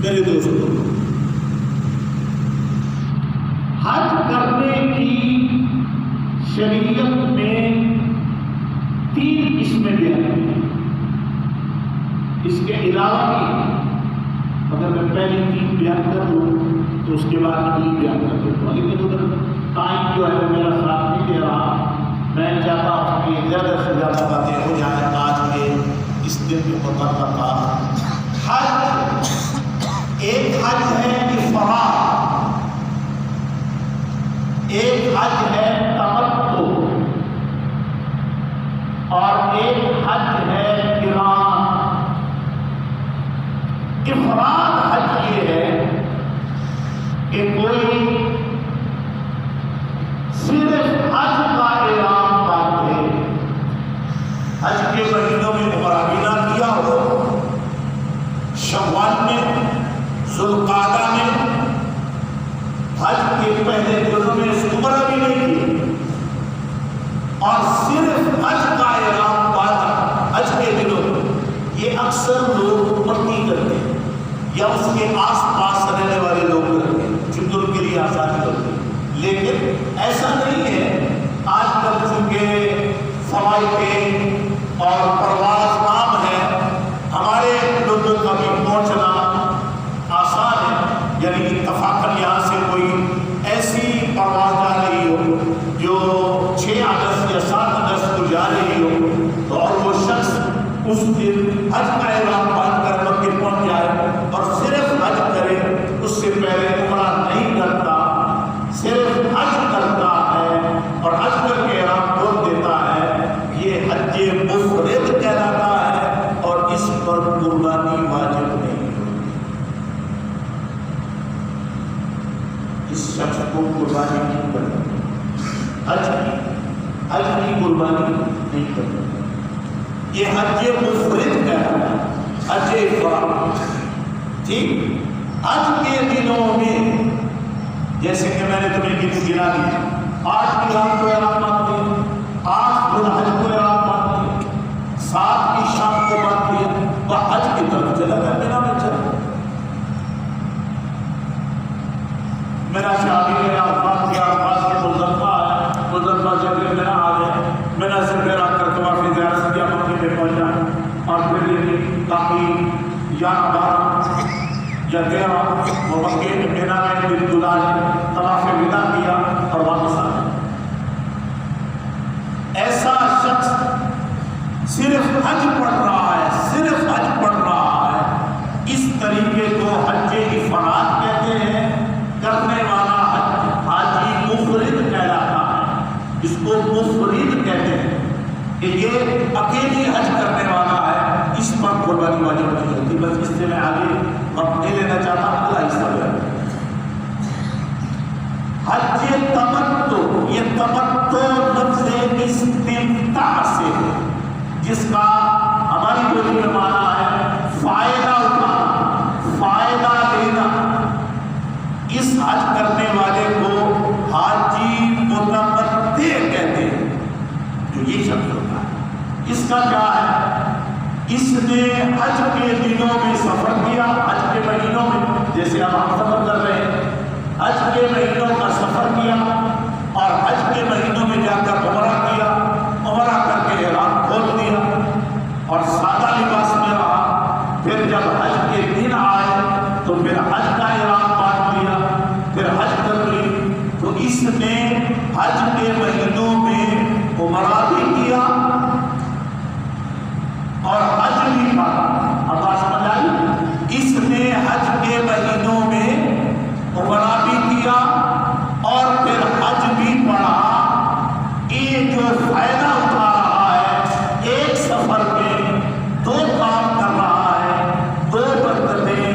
میرے دوستوں، حج کرنے کی شریعت میں 3 قسمیں بیان ہیں۔ اس کے علاوہ بھی اگر میں پہلی 3 بیان کر لوں تو اس کے بعد اگلی بیان کر دیتا ہوں، لیکن ادھر ٹائم جو ہے میرا ساتھ نہیں دے رہا۔ میں چاہتا ہوں کہ زیادہ سے زیادہ باتیں ہو جائیں آج کے اس دن کے متعلقہ۔ حج ایک حج ہے افراد، ایک حج ہے تمتع، اور ایک حج ہے قران۔ افراد حج یہ ہے کہ کوئی صرف حج کا اعلان باندھے، حج کے مہینوں میں عمرہ بھی نہ کیا ہو، شوال میں، ذوالقعدہ میں، حج کے پہلے دنوں میں عمرہ بھی نہیں کی، اور صرف حج کا اعلان باندھا حج کے دنوں میں۔ یہ اکثر لوگ پٹی کرتے ہیں یا اس کے آس پاس رہنے والے لوگ کرتے ہیں چونکہ ان کے لیے آسانی ہوتی ہے، لیکن ایسا نہیں ہے۔ آج کل چونکہ فلائٹیں اور پرواز عام ہے، ہمارے لوگوں کا بھی پہنچنا آسان ہے، یعنی اتفاقاً یہاں سے کوئی ایسی پرواز جا رہی ہو جو 6 اگست یا 7 اگست کو جا رہی ہو، تو اور وہ شخص اس دن حج کا اعلان باندھ کر مکے پہنچ جائے اور صرف حج کرے، اس سے پہلے عمرہ نہیں کرتا، صرف حج کرتا ہے اور حج کر کے اعلان کھول دیتا ہے، یہ حج مفرد کہلاتا ہے اور اس پر قربانی واجب نہیں ہوتی۔ اس شخص کو قربانی نہیں کرتی، حج کی قربانی نہیں کرتی، یہ حج مفرد کہلاتا ہے، حج افراد۔ ٹھیک، حج کے دنوں میں جیسے کہ میں نے تمہیں گنا دی، 8 کی رات کو اعلان باندھ دیا، 8 ذوالحج کو اعلان باندھ دیا، 7 کی شام کو باندھ دیا، وہ حج کی طرف چلا گیا، مینا میں چلا گیا۔ میرا شادی ہے عرفات کے مزدلفہ ہے، مزدلفہ سے پھر مینا آ گئے، مینا سے پھر آ کر طواف زیارت کیا، مکے پہ پہنچا، اور پھر یہ باقی 11، 12 یا 13 وہ مکے میں مینا میں دل دلائے، طواف ودا کیا اور واپس آ گیا۔ ایسا شخص صرف حج پڑھ رہا ہے، صرف حج پڑھ رہا ہے، اس طریقے کو حج افراد کہتے ہیں۔ کرنے والا حاجی مفرد کہلاتا ہے، اس کو مفرد کہتے ہیں کہ یہ اکیلی حج کرنے والا ہے، اس پر قربانی واجب نہیں ہوتی۔ بس اس سے میں آگے وقت نہیں لینا چاہتا، اگلا حصہ ہے حج تمتع۔ یہ تمتع لفظ استمتاع سے ہے، جس کا ہماری بولی میں معنی ہے فائدہ اٹھانا، فائدہ لینا۔ اس حج کرنے والے کو حاجی متمتع کہتے ہیں، جو یہ شخص ہوتا ہے۔ اس کا کیا ہے؟ اس نے حج کے دنوں میں سفر کیا، حج کے مہینوں میں، جیسے اب ہم سفر کر رہے ہیں، حج کے مہینوں کا سفر کیا اور حج کے مہینوں میں جا کر عمرہ کیا، عمرہ کر کے احرام کھول دیا اور سادہ لباس میں رہا۔ پھر جب حج کے دن آئے تو پھر حج کا احرام باندھ لیا، پھر حج کر لی، تو اس نے حج کے مہینوں میں عمرہ بھی کیا اور حج بھی پڑھا۔ اب بات سمجھ آئی؟ اس نے حج کے مہینوں میں عمرہ بھی کیا اور پھر حج بھی پڑھا۔ یہ جو فائدہ اٹھا رہا ہے، ایک سفر میں 2 کام کر رہا ہے، 2 برکتیں،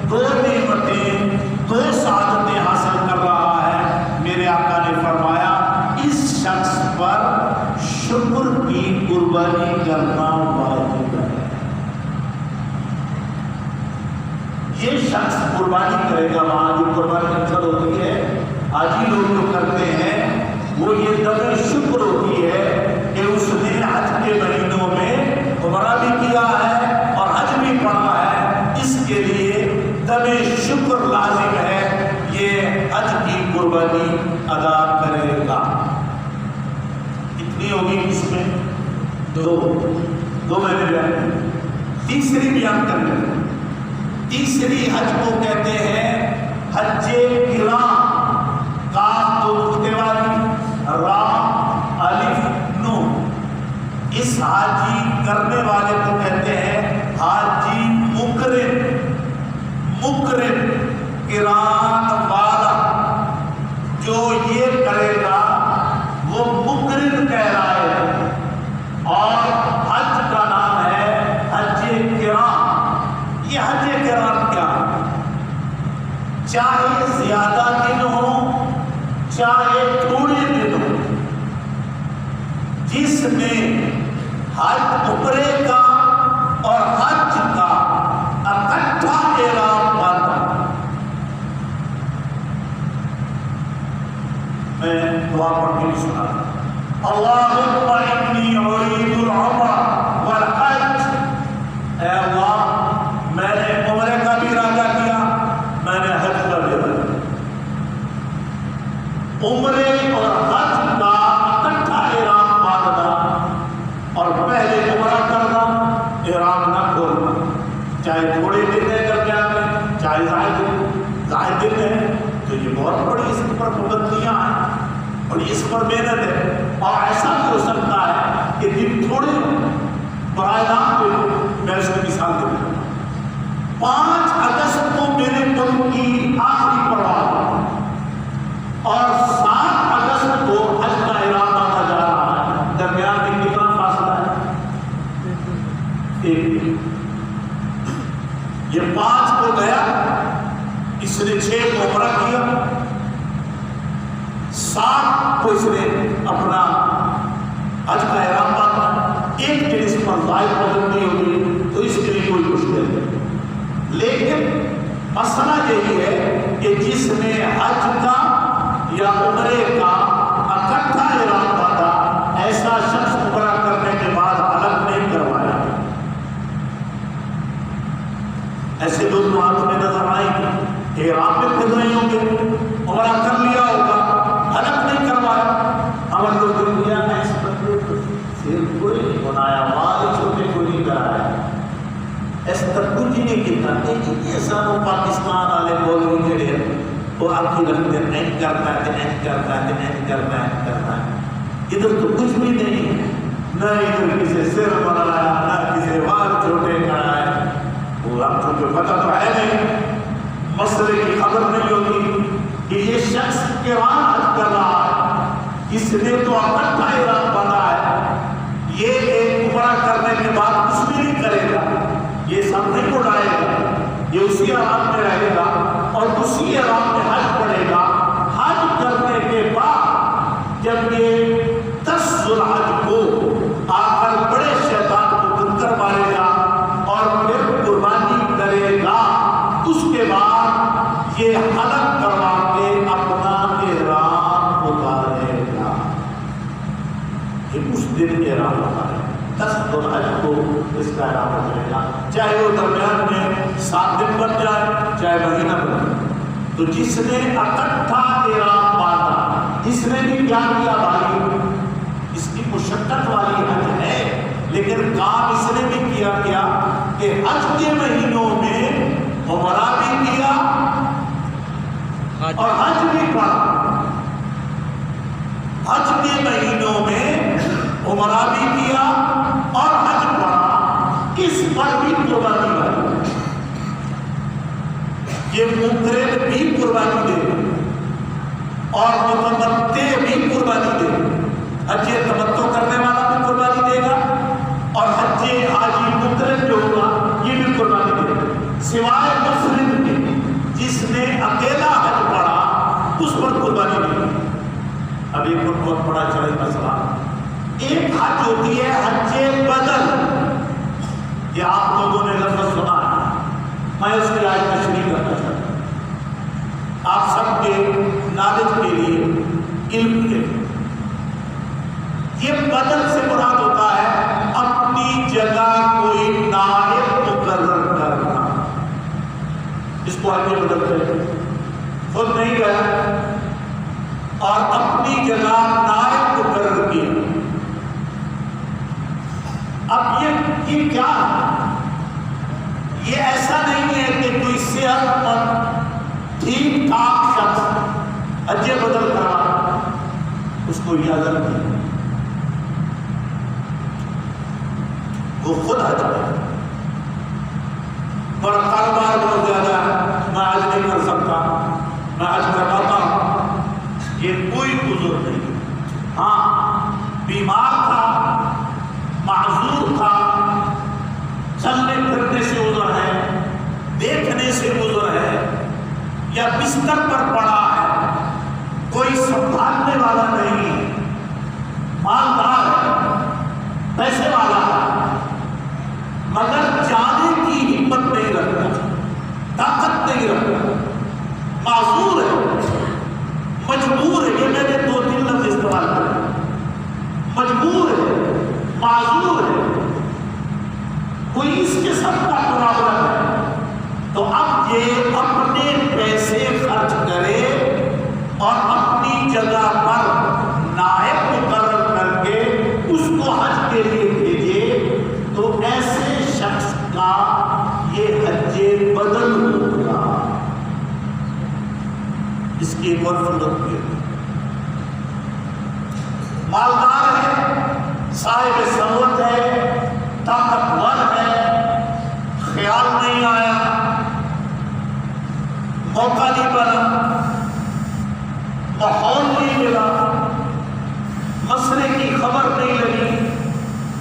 2 نعمتیں، 2 سعادتیں حاصل کر رہا ہے۔ میرے آقا نے فرمایا اس شخص پر شکر کی قربانی کرنا واجب ہے۔ یہ شخص قربانی کرے گا، وہاں جو قربانی اکثر ہوتی ہے حاجی لوگ جو کرتے ہیں، وہ یہ دم شکر ہوتی ہے کہ اس نے حج کے مہینوں میں عمرہ بھی کیا ہے اور حج بھی پڑھا ہے، اس کے لیے دم شکر لازم ہے، یہ حج کی قربانی ادا کرے گا۔ کتنی ہوگی اس میں؟ دو میں نے بیان کی، تیسری بیان کر لیں۔ تیسری حج کو کہتے ہیں حج قران، کاف دو نقطے والی، را الف نون۔ اس حاجی کرنے والے کو کہتے ہیں حاجی مقرن۔ مقرن قران والا جو یہ کرے گا وہ مقرن کہلائے گا، اور حج کا نام ہے حج قران۔ یہ حج قران کیا ہے؟ چاہے زیادہ دن ہو چاہے تھوڑے دن ہو، جس میں حج عمرے کا اور حج کا اکٹھا احرام باندھا۔ میں دعا پڑھ کے سنا، اللہم انی ارید العمرہ والحج۔ اے اللہ، میں نے عمرے کا بھی ارادہ کیا، میں نے حج کا بھی ارادہ کیا۔ عمرے اور حج کا اکٹھا احرام باندھنا، اور پہلے عمرہ کرنا، احرام نہ کھولنا، چاہے تھوڑے دن ہے درمیان میں، چاہے زائد دن ہے، تو یہ بہت بڑی اس پر پابندیاں ہیں اور اس پر محنت ہے۔ اور ایسا بھی ہو سکتا ہے کہ دن تھوڑے برائے نام پہ میں اس کی مثال دے دوں۔ 5 اگست کو میرے ملک کی آخری پڑاؤ اور 7 اگست کو حج کا احرام باندھا جا رہا ہے، درمیان میں کتنا فاصلہ ہے؟ 1 دن۔ یہ 5 کو گیا، اس نے 6 کو عمرہ کیا، 7 کو اس نے اپنا حج کا احرام باندھا۔ 1 دن اس پر زائد پابندی ہوگی تو اس کے لیے کوئی مشکل نہیں، لیکن مسئلہ یہی ہے کہ جس نے حج کا یا عمرے کا اکٹھا احرام باندھا، ایسا شخص عمرہ کرنے کے بعد حلق نہیں کروایا۔ ایسے لوگ ہاتھ میں نظر آئیں گے، احرام میں پھر رہے ہوں گے، عمرہ کر لیا ہوگا، حلق نہیں کروایا۔ ہمارے لوگ دنیا میں اس بندے کو صرف کوئی نہیں بنایا، وہاں چھوٹے کو نہیں کرایا۔ ایسا کچھ نہیں کیا، یہ سب پاکستان والے بول گئے وہ آپ کی رکھتے نہیں کرتا ہے، نہیں کرتا ہے، نہیں کرتا ہے، کرتا ہے۔ ادھر تو کچھ بھی نہیں ہے، نہ ادھر کسی سر بنایا، نہ کسی وال چھوٹے کرائے۔ وہ آپ کو پتہ تو ہے نہیں، مسئلے کی خبر نہیں ہوتی کہ یہ شخص قران حج کر رہا ہے، اس نے تو اکٹھا احرام باندھا ہے، یہ ایک عمرہ کرنے کے بعد کچھ بھی نہیں کرے گا، یہ سب نہیں اڑائے گا، یہ اسی احرام میں رہے گا اور اسی احرام میں حج پڑے گا۔ حج کرنے کے بعد جب یہ 10 ذوالحج کو آ کر بڑے شیطان کو کنکر مارے گا اور پھر قربانی کرے گا، اس کے بعد یہ حلق کروا کے اپنا احرام اتارے گا۔ یہ اس دن احرام اتارے گا، 10 ذوالحج کو اس کا احرام اتارے گا، چاہے وہ درمیان میں 7 دن بن جائے چاہے مہینہ بن جائے۔ تو جس نے اکٹھا احرام باندھا، اس نے بھی کیا کیا بھائی؟ اس کی مشقت والی حج ہے، لیکن کام اس نے بھی کیا کہ حج کے مہینوں میں عمرہ بھی کیا اور حج بھی پڑھا۔ حج کے مہینوں میں عمرہ بھی کیا اور حج پڑھا، اس پر بھی قربانی بھائی۔ یہ مقرن بھی قربانی دے اور متمتع بھی قربانی دے، حج تمتع کرنے والا بھی قربانی دے گا اور حج حاجی مقرن جو ہوگا یہ بھی قربانی دے گا، سوائے مفرد کے جس نے اکیلا حج پڑھا اس پر قربانی دے گا۔ اب ایک بہت بڑا چیلنج مسئلہ، ایک حج ہوتی ہے حج بدل، یہ آپ لوگوں نے لفظ سنا ہے، میں اس کی آج تشریح کرنا چاہتا ہوں آپ سب کے نالج کے لیے، علم کے لیے۔ یہ بدل سے مراد ہوتا ہے اپنی جگہ کوئی نائب مقرر کرنا۔ اس کو آگے بدلتے، خود نہیں گیا اور اپنی جگہ نائب مقرر کیا۔ اب یہ کیا ہے؟ یہ ایسا نہیں ہے کہ کوئی صحت مند ٹھیک ٹھاک شخص حج بدل کرا اس کو اجازت نہیں، وہ خود حج کرے، پر کاروبار بہت زیادہ ہے، میں حج نہیں کر سکتا، میں حج کرواتا ہوں، یہ کوئی عذر نہیں۔ ہاں بیمار تھا، معذور تھا، چلنے پھرنے سے عذر ہے، دیکھنے سے عذر ہے، یا بستر پر پڑا ہے، کوئی سنبھالنے والا نہیں ہے، مالدار ہے، پیسے والا ہے، مگر جانے کی ہمت نہیں رکھتا، طاقت نہیں رکھتا، معذور ہے، مجبور ہے۔ یہ میں نے 2-3 لفظ استعمال کرے، مجبور ہے، معذور ہے، کوئی اس قسم کا پرابلم ہے، تو اب یہ اپنے پیسے خرچ کرے اور اپنی جگہ پر نائب مقرر کر کے اس کو حج کے لیے بھیجے، تو ایسے شخص کا یہ حج بدل ہوگا۔ اس کی ایک اور صورت بھی ہے، مالدار ہے، صاحب ثروت ہے،